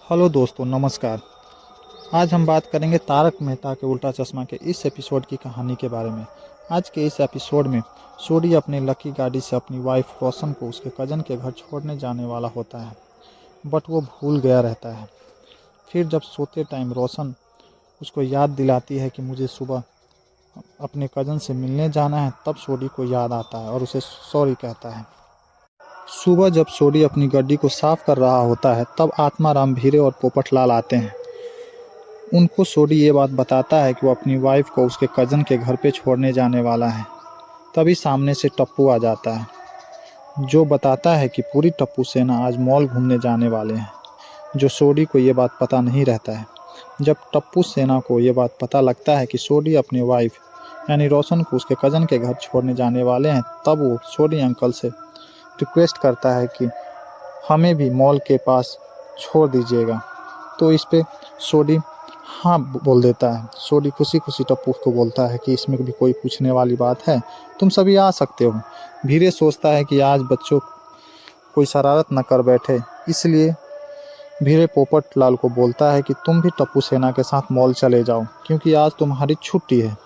Hello दोस्तों, नमस्कार। आज हम बात करेंगे तारक मेहता के उल्टा चश्मा के इस एपिसोड की कहानी के बारे में। आज के इस एपिसोड में सूर्य अपनी लकी गाड़ी से अपनी वाइफ रोशन को उसके कज़न के घर छोड़ने जाने वाला होता है, बट वो भूल गया रहता है। फिर जब सोते टाइम रोशन उसको याद दिलाती है कि मुझे सुबह अपने कज़न से मिलने जाना है, तब सूर्य को याद आता है और उसे सॉरी कहता है। सुबह जब सूर्य अपनी गाड़ी को साफ कर रहा होता है, तब आत्माराम, भीरे और पोपटलाल आते हैं। उनको सूर्य ये बात बताता है कि वो अपनी वाइफ को उसके कज़न के घर पे छोड़ने जाने वाला है। तभी सामने से टप्पू आ जाता है, जो बताता है कि पूरी टप्पू सेना आज मॉल घूमने जाने वाले हैं, जो सूर्य को ये बात पता नहीं रहता है। जब टप्पू सेना को ये बात पता लगता है कि सूर्य अपनी वाइफ यानी रोशन को उसके कज़न के घर छोड़ने जाने वाले हैं, तब वो सूर्य अंकल से रिक्वेस्ट करता है कि हमें भी मॉल के पास छोड़ दीजिएगा। तो इस पे सूर्य हाँ बोल देता है। सूर्य खुशी खुशी टप्पू को बोलता है कि इसमें भी कोई पूछने वाली बात है, तुम सभी आ सकते हो। भीरे सोचता है कि आज बच्चों कोई शरारत न कर बैठे, इसलिए भीरे पोपटलाल को बोलता है कि तुम भी टप्पू सेना के साथ मॉल चले जाओ, क्योंकि आज तुम्हारी छुट्टी है।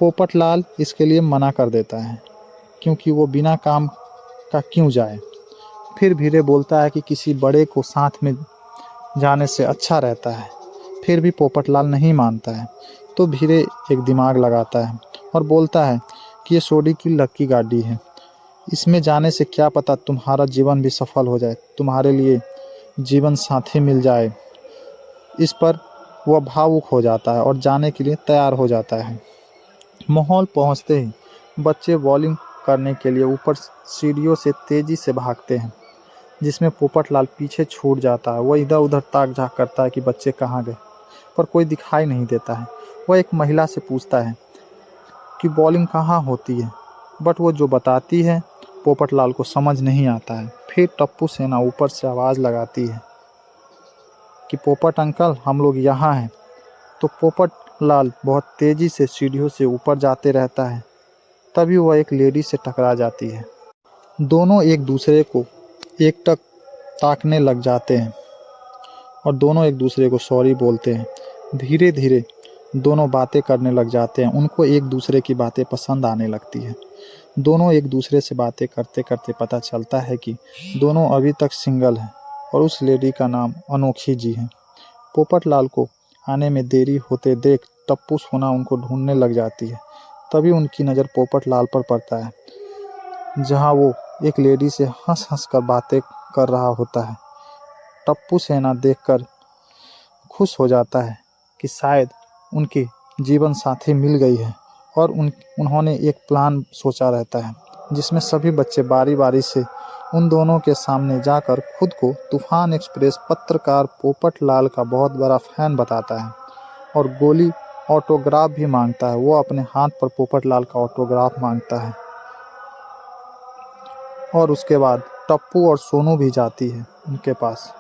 पोपटलाल इसके लिए मना कर देता है, क्योंकि वो बिना काम का क्यों जाए। फिर भीरे बोलता है कि किसी बड़े को साथ में जाने से अच्छा रहता है। फिर भी पोपटलाल नहीं मानता है, तो भीरे एक दिमाग लगाता है और बोलता है कि ये सूर्य की लकी गाड़ी है, इसमें जाने से क्या पता तुम्हारा जीवन भी सफल हो जाए, तुम्हारे लिए जीवन साथी मिल जाए। इस पर वह भावुक हो जाता है और जाने के लिए तैयार हो जाता है। माहौल पहुंचते ही बच्चे बॉलिंग करने के लिए ऊपर सीढ़ियों से तेजी से भागते हैं, जिसमें पोपटलाल पीछे छूट जाता है। वह इधर उधर ताक झाँक करता है कि बच्चे कहाँ गए, पर कोई दिखाई नहीं देता है। वह एक महिला से पूछता है कि बॉलिंग कहाँ होती है, बट वो जो बताती है पोपटलाल को समझ नहीं आता है। फिर टप्पू सेना ऊपर से आवाज़ लगाती है कि पोपट अंकल, हम लोग यहाँ हैं। तो पोपटलाल बहुत तेज़ी से सीढ़ियों से ऊपर जाते रहता है। तभी वह एक लेडी से टकरा जाती है। दोनों एक दूसरे को एकटक ताकने लग जाते हैं और दोनों एक दूसरे को सॉरी बोलते हैं। धीरे धीरे दोनों बातें करने लग जाते हैं। उनको एक दूसरे की बातें पसंद आने लगती है। दोनों एक दूसरे से बातें करते करते पता चलता है कि दोनों अभी तक सिंगल हैं और उस लेडी का नाम अनोखी जी है। पोपटलाल को आने में देरी होते देख टप्पू सोना उनको ढूंढने लग जाती है। तभी उनकी नज़र पोपटलाल पर पड़ता है, जहाँ वो एक लेडी से हंस हंस कर बातें कर रहा होता है। टप्पू सेना देखकर खुश हो जाता है कि शायद उनकी जीवन साथी मिल गई है और उन्होंने एक प्लान सोचा रहता है, जिसमें सभी बच्चे बारी बारी से उन दोनों के सामने जाकर खुद को तूफान एक्सप्रेस पत्रकार पोपटलाल का बहुत बड़ा फैन बताता है और गोली ऑटोग्राफ भी मांगता है। वो अपने हाथ पर पोपटलाल का ऑटोग्राफ मांगता है और उसके बाद टप्पू और सोनू भी जाती है उनके पास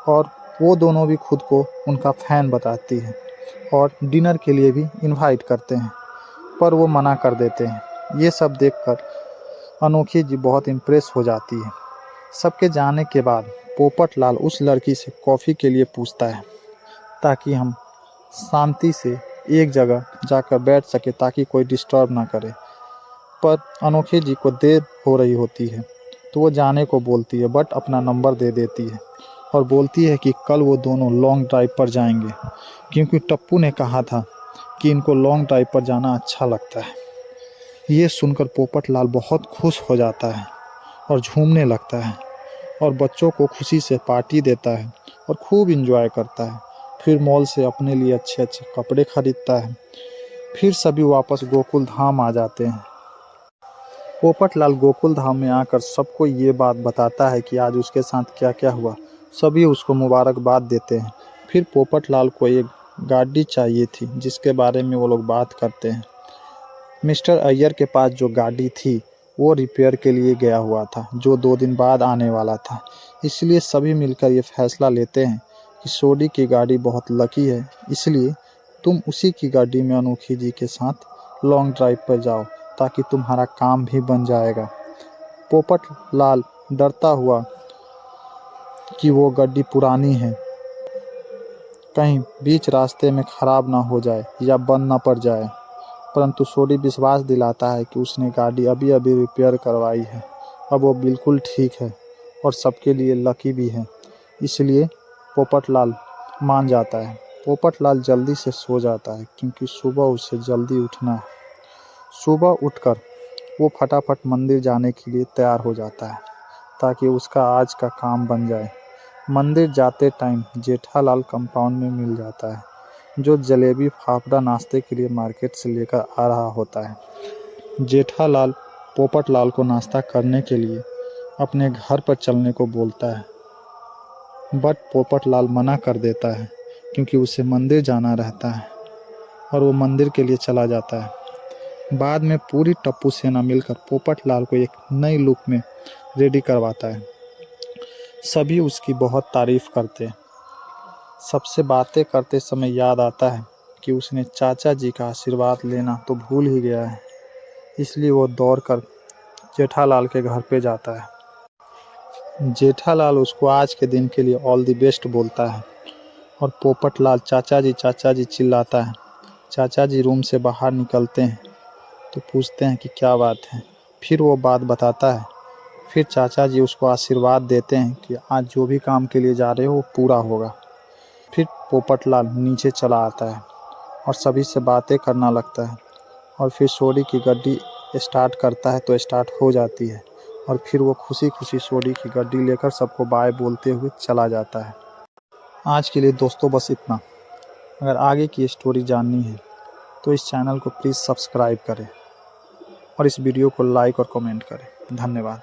और वो दोनों भी खुद को उनका फ़ैन बताती है और डिनर के लिए भी इनवाइट करते हैं, पर वो मना कर देते हैं। ये सब देखकर अनोखी जी बहुत इम्प्रेस हो जाती है। सबके जाने के बाद पोपटलाल उस लड़की से कॉफ़ी के लिए पूछता है, ताकि हम शांति से एक जगह जाकर बैठ सके, ताकि कोई डिस्टर्ब ना करे। पर अनोखी जी को देर हो रही होती है, तो वो जाने को बोलती है, बट अपना नंबर दे देती है और बोलती है कि कल वो दोनों लॉन्ग ड्राइव पर जाएंगे, क्योंकि टप्पू ने कहा था कि इनको लॉन्ग ड्राइव पर जाना अच्छा लगता है। ये सुनकर पोपटलाल बहुत खुश हो जाता है और झूमने लगता है और बच्चों को खुशी से पार्टी देता है और खूब इंजॉय करता है। फिर मॉल से अपने लिए अच्छे अच्छे कपड़े खरीदता है। फिर सभी वापस गोकुल धाम आ जाते हैं। पोपटलाल गोकुल धाम में आकर सबको ये बात बताता है कि आज उसके साथ क्या क्या हुआ। सभी उसको मुबारकबाद देते हैं। फिर पोपटलाल को एक गाड़ी चाहिए थी, जिसके बारे में वो लोग बात करते हैं। मिस्टर अय्यर के पास जो गाड़ी थी वो रिपेयर के लिए गया हुआ था, जो 2 दिन बाद आने वाला था। इसलिए सभी मिलकर ये फैसला लेते हैं कि सोडी की गाड़ी बहुत लकी है, इसलिए तुम उसी की गाड़ी में अनोखी जी के साथ लॉन्ग ड्राइव पर जाओ, ताकि तुम्हारा काम भी बन जाएगा। पोपटलाल डरता हुआ कि वो गाड़ी पुरानी है, कहीं बीच रास्ते में ख़राब ना हो जाए या बंद ना पड़ जाए। परंतु सोडी विश्वास दिलाता है कि उसने गाड़ी अभी-अभी रिपेयर करवाई है, अब वो बिल्कुल ठीक है और सबके लिए लकी भी है। इसलिए पोपटलाल मान जाता है। पोपटलाल जल्दी से सो जाता है क्योंकि सुबह उसे जल्दी उठना है। सुबह उठकर वो फटाफट मंदिर जाने के लिए तैयार हो जाता है ताकि उसका आज का काम बन जाए। मंदिर जाते टाइम जेठालाल कंपाउंड में मिल जाता है, जो जलेबी फाफड़ा नाश्ते के लिए मार्केट से लेकर आ रहा होता है। जेठालाल पोपटलाल को नाश्ता करने के लिए अपने घर पर चलने को बोलता है, बट पोपटलाल मना कर देता है क्योंकि उसे मंदिर जाना रहता है और वो मंदिर के लिए चला जाता है। बाद में पूरी टप्पू सेना मिलकर पोपटलाल को एक नई लुक में रेडी करवाता है। सभी उसकी बहुत तारीफ करते हैं। सबसे बातें करते समय याद आता है कि उसने चाचा जी का आशीर्वाद लेना तो भूल ही गया है। इसलिए वो दौड़कर जेठालाल के घर पे जाता है। जेठालाल उसको आज के दिन के लिए ऑल द बेस्ट बोलता है और पोपटलाल चाचा जी चिल्लाता है। चाचा जी रूम से बाहर निकलते हैं तो पूछते हैं कि क्या बात है। फिर वो बात बताता है। फिर चाचा जी उसको आशीर्वाद देते हैं कि आज जो भी काम के लिए जा रहे हो वो पूरा होगा। फिर पोपटलाल नीचे चला आता है और सभी से बातें करना लगता है और फिर सोडी की गाड़ी स्टार्ट करता है तो स्टार्ट हो जाती है और फिर वो खुशी खुशी सोडी की गाड़ी लेकर सबको बाय बोलते हुए चला जाता है। आज के लिए दोस्तों बस इतना। अगर आगे की स्टोरी जाननी है तो इस चैनल को प्लीज़ सब्सक्राइब करें और इस वीडियो को लाइक और कमेंट करें। धन्यवाद।